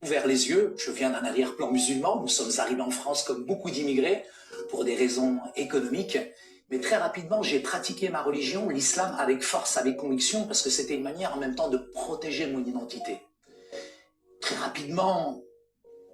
ouvert les yeux. Je viens d'un arrière-plan musulman. Nous sommes arrivés en France comme beaucoup d'immigrés pour des raisons économiques. Mais très rapidement, j'ai pratiqué ma religion, l'islam, avec force, avec conviction, parce que c'était une manière en même temps de protéger mon identité. Très rapidement,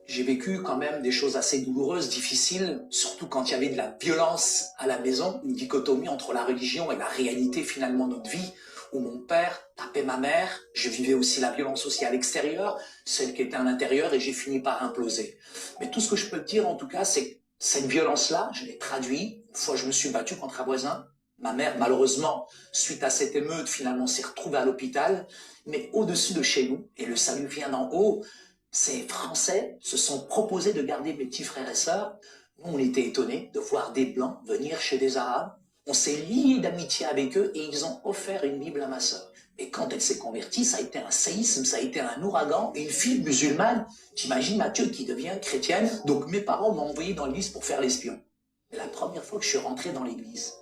j'ai vécu quand même des choses assez douloureuses, difficiles, surtout quand il y avait de la violence à la maison, une dichotomie entre la religion et la réalité finalement de notre vie, où mon père tapait ma mère, je vivais aussi la violence aussi à l'extérieur, celle qui était à l'intérieur, et j'ai fini par imploser. Mais tout ce que je peux te dire en tout cas, c'est que cette violence-là, je l'ai traduit. Une fois, je me suis battu contre un voisin. Ma mère, malheureusement, suite à cette émeute, finalement, s'est retrouvée à l'hôpital. Mais au-dessus de chez nous, et le salut vient d'en haut, ces Français se sont proposés de garder mes petits frères et sœurs. Nous, on était étonnés de voir des Blancs venir chez des Arabes. On s'est liés d'amitié avec eux et ils ont offert une Bible à ma sœur. Et quand elle s'est convertie, ça a été un séisme, ça a été un ouragan. Et une fille musulmane, t'imagines Mathieu, qui devient chrétienne. Donc mes parents m'ont envoyé dans l'église pour faire l'espion. Et la première fois que je suis rentré dans l'église,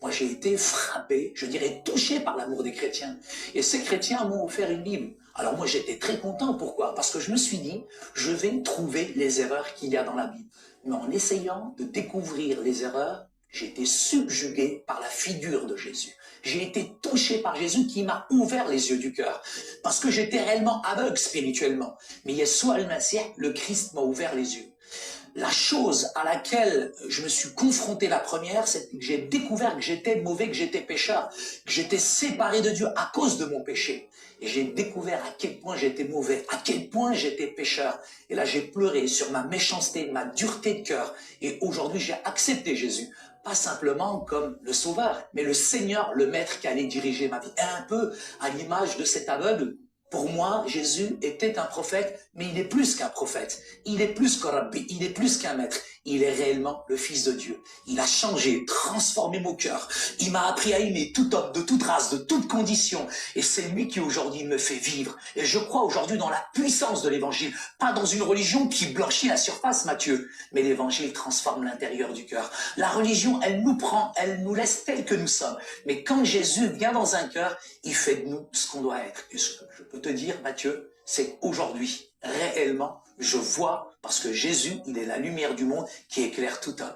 moi j'ai été frappé, je dirais touché par l'amour des chrétiens. Et ces chrétiens m'ont offert une Bible. Alors moi j'étais très content, pourquoi? Parce que je me suis dit, je vais trouver les erreurs qu'il y a dans la Bible. Mais en essayant de découvrir les erreurs, j'ai été subjugué par la figure de Jésus. J'ai été touché par Jésus qui m'a ouvert les yeux du cœur. Parce que j'étais réellement aveugle spirituellement. Mais Yeshua al-Masih, le Christ, m'a ouvert les yeux. La chose à laquelle je me suis confronté la première, c'est que j'ai découvert que j'étais mauvais, que j'étais pécheur, que j'étais séparé de Dieu à cause de mon péché. Et j'ai découvert à quel point j'étais mauvais, à quel point j'étais pécheur. Et là, j'ai pleuré sur ma méchanceté, ma dureté de cœur. Et aujourd'hui, j'ai accepté Jésus. Pas simplement comme le sauveur, mais le Seigneur, le maître qui allait diriger ma vie. Et un peu à l'image de cet aveugle. Pour moi, Jésus était un prophète, mais il est plus qu'un prophète. Il est plus qu'un rabbi, il est plus qu'un maître. Il est réellement le Fils de Dieu. Il a changé, transformé mon cœur. Il m'a appris à aimer tout homme, de toute race, de toute condition. Et c'est lui qui aujourd'hui me fait vivre. Et je crois aujourd'hui dans la puissance de l'évangile. Pas dans une religion qui blanchit la surface, Matthieu. Mais l'évangile transforme l'intérieur du cœur. La religion, elle nous prend, elle nous laisse tels que nous sommes. Mais quand Jésus vient dans un cœur, il fait de nous ce qu'on doit être. Et ce que je peux te dire, Matthieu, c'est qu'aujourd'hui, réellement, je vois, parce que Jésus, il est la lumière du monde qui éclaire tout homme.